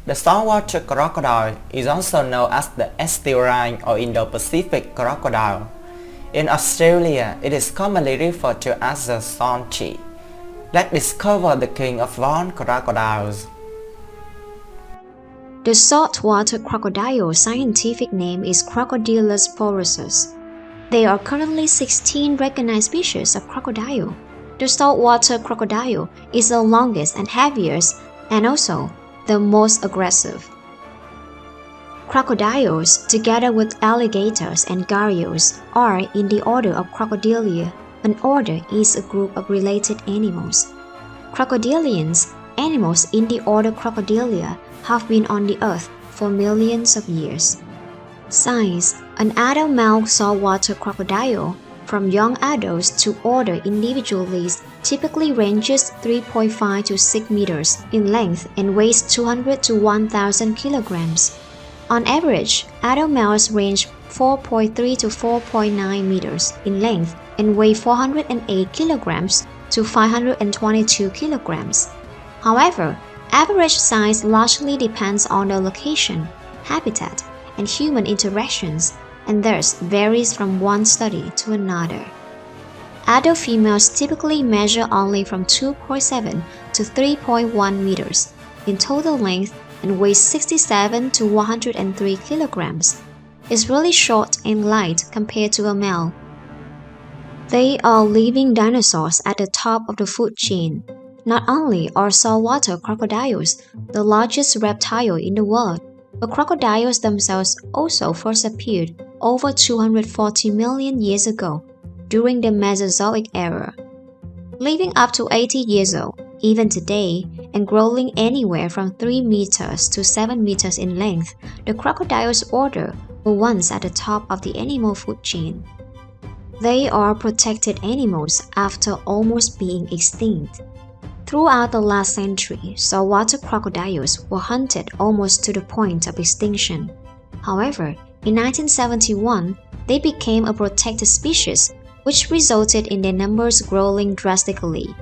The saltwater crocodile is also known as the estuarine or Indo-Pacific crocodile. In Australia, it is commonly referred to as the Sonchi. Let's discover the king of all crocodiles. The saltwater crocodile's scientific name is Crocodylus porosus. There are currently 16 recognized species of crocodile. The saltwater crocodile is the longest and heaviest and also the most aggressive. Crocodiles, together with alligators and gharials, are in the order of Crocodilia. An order is a group of related animals. Crocodilians, animals in the order Crocodilia, have been on the earth for millions of years. Size: an adult male saltwater crocodile, from young adults to older individuals, typically ranges 3.5 to 6 meters in length and weighs 200 to 1,000 kilograms. On average, adult males range 4.3 to 4.9 meters in length and weigh 408 kilograms to 522 kilograms. However, average size largely depends on the location, habitat, and human interactions, and thus varies from one study to another. Adult females typically measure only from 2.7 to 3.1 meters in total length and weigh 67 to 103 kilograms. It's really short and light compared to a male. They are living dinosaurs at the top of the food chain. Not only are saltwater crocodiles the largest reptile in the world, but crocodiles themselves also first appeared over 240 million years ago during the Mesozoic era. Living up to 80 years old, even today, and growing anywhere from 3 meters to 7 meters in length, the crocodile's order were once at the top of the animal food chain. They are protected animals after almost being extinct. Throughout the last century, saltwater crocodiles were hunted almost to the point of extinction. However, in 1971, they became a protected species, which resulted in their numbers growing drastically.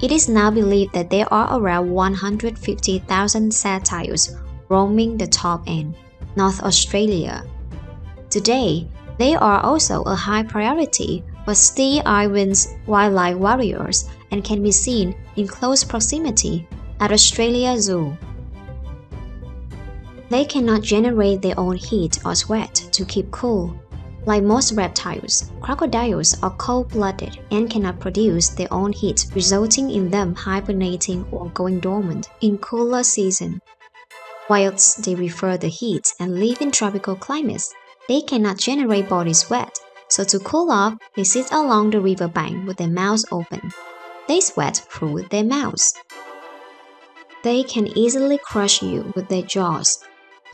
It is now believed that there are around 150,000 satyrs roaming the top end, North Australia. Today, they are also a high priority for Steve Irwin's wildlife warriors and can be seen in close proximity at Australia Zoo. They cannot generate their own heat or sweat to keep cool. Like most reptiles, crocodiles are cold-blooded and cannot produce their own heat, resulting in them hibernating or going dormant in cooler season. Whilst they prefer the heat and live in tropical climates, they cannot generate body sweat, so to cool off, they sit along the riverbank with their mouths open. They sweat through their mouths. They can easily crush you with their jaws.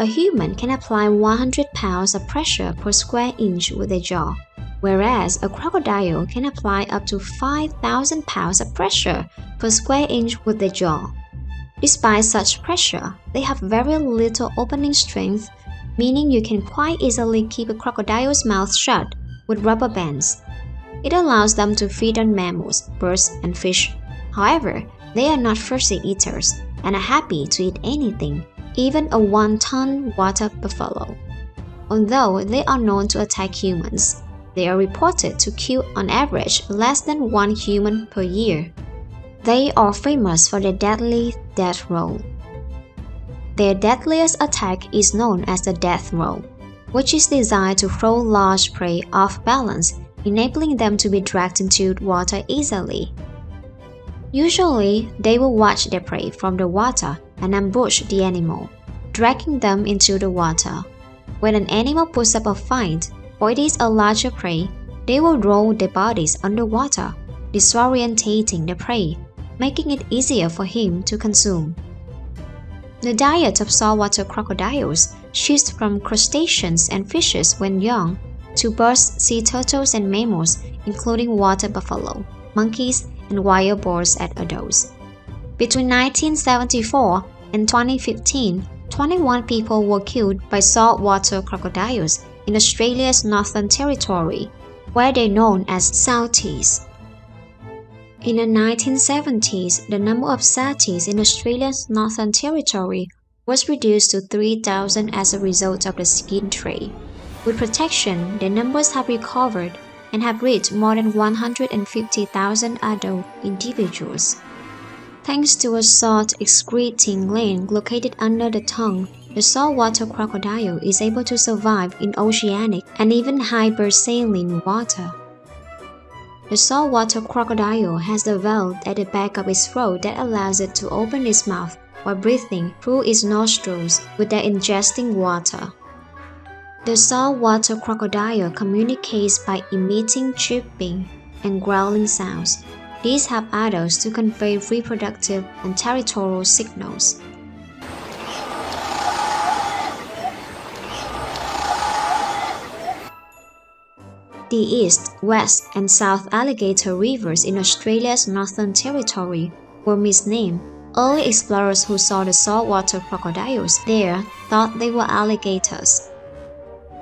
A human can apply 100 pounds of pressure per square inch with their jaw, whereas a crocodile can apply up to 5,000 pounds of pressure per square inch with their jaw. Despite such pressure, they have very little opening strength, meaning you can quite easily keep a crocodile's mouth shut with rubber bands. It allows them to feed on mammals, birds, and fish. However, they are not fussy eaters and are happy to eat anything, even a 1-ton water buffalo. Although they are known to attack humans, they are reported to kill on average less than 1 human per year. They are famous for their deadly death roll. Their deadliest attack is known as the death roll, which is designed to throw large prey off balance, enabling them to be dragged into water easily. Usually, they will watch their prey from the water and ambush the animal, dragging them into the water. When an animal puts up a fight or it is a larger prey, they will roll their bodies underwater, disorientating the prey, making it easier for him to consume. The diet of saltwater crocodiles shifts from crustaceans and fishes when young to birds, sea turtles, and mammals, including water buffalo, monkeys, and wild boars as adults. Between 1974 and 2015, 21 people were killed by saltwater crocodiles in Australia's Northern Territory, where they're known as Souties. In the 1970s, the number of Souties in Australia's Northern Territory was reduced to 3,000 as a result of the skin trade. With protection, their numbers have recovered and have reached more than 150,000 adult individuals. Thanks to a salt-excreting gland located under the tongue, the saltwater crocodile is able to survive in oceanic and even hypersaline water. The saltwater crocodile has a valve at the back of its throat that allows it to open its mouth while breathing through its nostrils without ingesting water. The saltwater crocodile communicates by emitting chirping and growling sounds. These help adults to convey reproductive and territorial signals. The East, West, and South Alligator rivers in Australia's Northern Territory were misnamed. Early explorers who saw the saltwater crocodiles there thought they were alligators.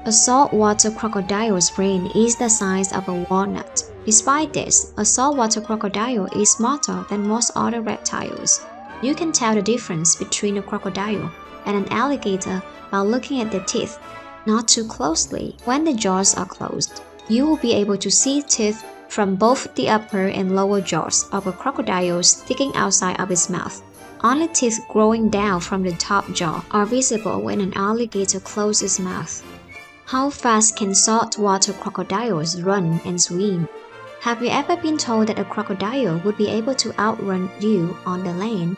A saltwater crocodile's brain is the size of a walnut. Despite this, a saltwater crocodile is smarter than most other reptiles. You can tell the difference between a crocodile and an alligator by looking at their teeth, not too closely. When the jaws are closed, you will be able to see teeth from both the upper and lower jaws of a crocodile sticking outside of its mouth. Only teeth growing down from the top jaw are visible when an alligator closes its mouth. How fast can saltwater crocodiles run and swim? Have you ever been told that a crocodile would be able to outrun you on the land?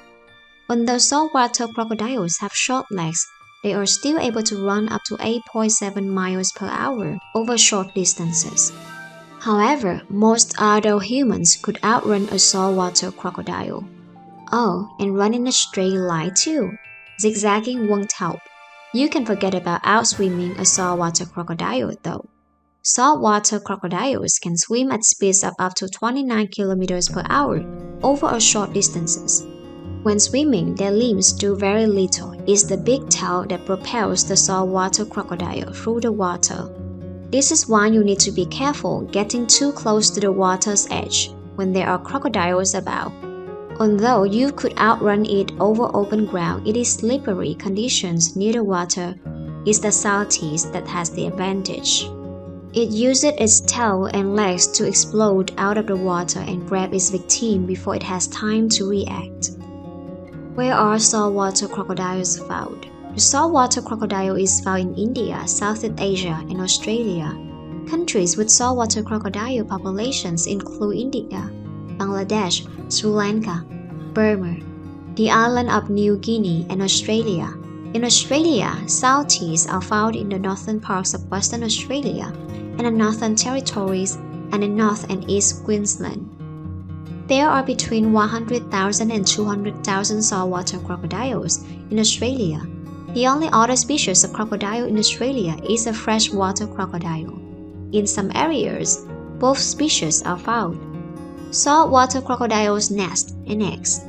Although saltwater crocodiles have short legs, they are still able to run up to 8.7 miles per hour over short distances. However, most adult humans could outrun a saltwater crocodile. Oh, and run in a straight line too. Zigzagging won't help. You can forget about outswimming a saltwater crocodile though. Saltwater crocodiles can swim at speeds of up to 29 kilometers per hour over a short distances. When swimming, their limbs do very little. It's the big tail that propels the saltwater crocodile through the water. This is why you need to be careful getting too close to the water's edge when there are crocodiles about. Although you could outrun it over open ground, it is slippery conditions near the water. It's the salties that has the advantage. It uses its tail and legs to explode out of the water and grab its victim before it has time to react. Where are saltwater crocodiles found? The saltwater crocodile is found in India, Southeast Asia, and Australia. Countries with saltwater crocodile populations include India, Bangladesh, Sri Lanka, Burma, the island of New Guinea, and Australia. In Australia, salties are found in the northern parts of Western Australia and the Northern Territories and in North and East Queensland. There are between 100,000 and 200,000 saltwater crocodiles in Australia. The only other species of crocodile in Australia is a freshwater crocodile. In some areas, both species are found. Saltwater crocodiles' nest and eggs.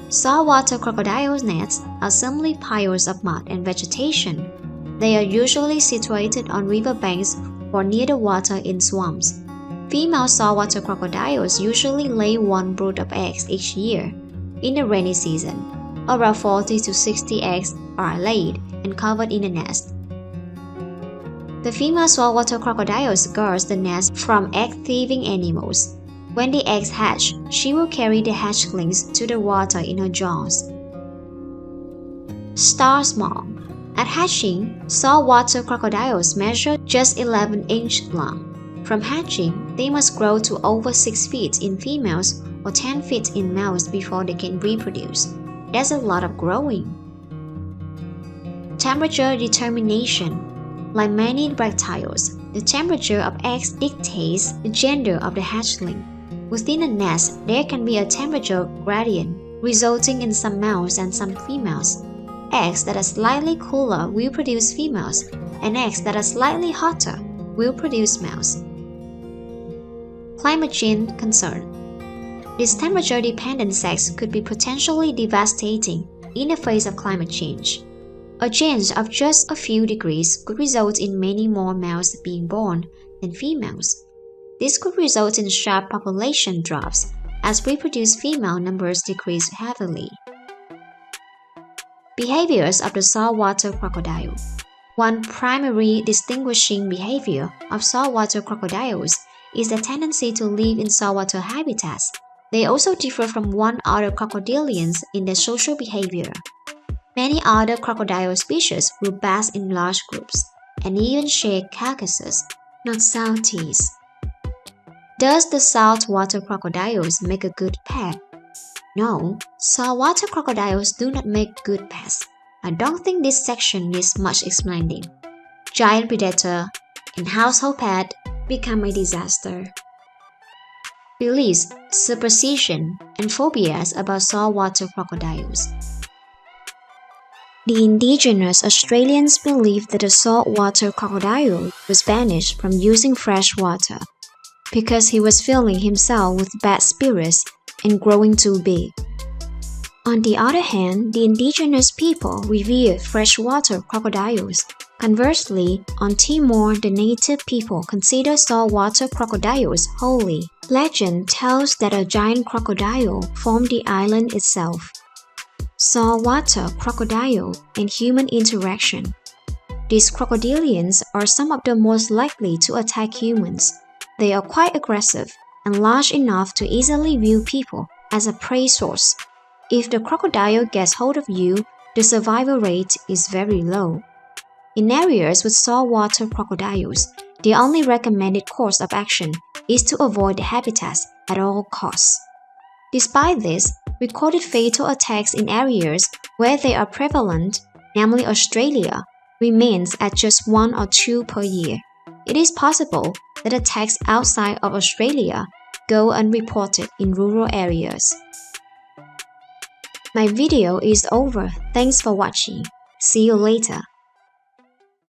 Saltwater crocodiles' nests are simply piles of mud and vegetation. They are usually situated on riverbanks or near the water in swamps. Female saltwater crocodiles usually lay one brood of eggs each year. In the rainy season, around 40 to 60 eggs are laid and covered in the nest. The female saltwater crocodiles guards the nest from egg-thieving animals. When the eggs hatch, she will carry the hatchlings to the water in her jaws. Star small. At hatching, saltwater crocodiles measure just 11 inches long. From hatching, they must grow to over 6 feet in females or 10 feet in males before they can reproduce. That's a lot of growing. Temperature determination. Like many reptiles, the temperature of eggs dictates the gender of the hatchling. Within a nest, there can be a temperature gradient, resulting in some males and some females. Eggs that are slightly cooler will produce females, and eggs that are slightly hotter will produce males. Climate change concern. This temperature-dependent sex could be potentially devastating in the face of climate change. A change of just a few degrees could result in many more males being born than females. This could result in sharp population drops as reproduced female numbers decrease heavily. Behaviors of the saltwater crocodile. One primary distinguishing behavior of saltwater crocodiles is the tendency to live in saltwater habitats. They also differ from other crocodilians in their social behavior. Many other crocodile species will bask in large groups and even share carcasses, not salties. Does the saltwater crocodiles make a good pet? No, saltwater crocodiles do not make good pets. I don't think this section needs much explaining. Giant predator and household pet become a disaster. Beliefs, superstition, and phobias about saltwater crocodiles. The indigenous Australians believed that the saltwater crocodile was banished from using fresh water because he was filling himself with bad spirits and growing too big. On the other hand, the indigenous people revered freshwater crocodiles. Conversely, on Timor, the native people consider saltwater crocodiles holy. Legend tells that a giant crocodile formed the island itself. Saltwater crocodile and human interaction. These crocodilians are some of the most likely to attack humans. They are quite aggressive and large enough to easily view people as a prey source. If the crocodile gets hold of you, the survival rate is very low. In areas with saltwater crocodiles, the only recommended course of action is to avoid the habitats at all costs. Despite this, recorded fatal attacks in areas where they are prevalent, namely Australia, remains at just 1 or 2 per year. It is possible that attacks outside of Australia go unreported in rural areas. My video is over. Thanks for watching. See you later.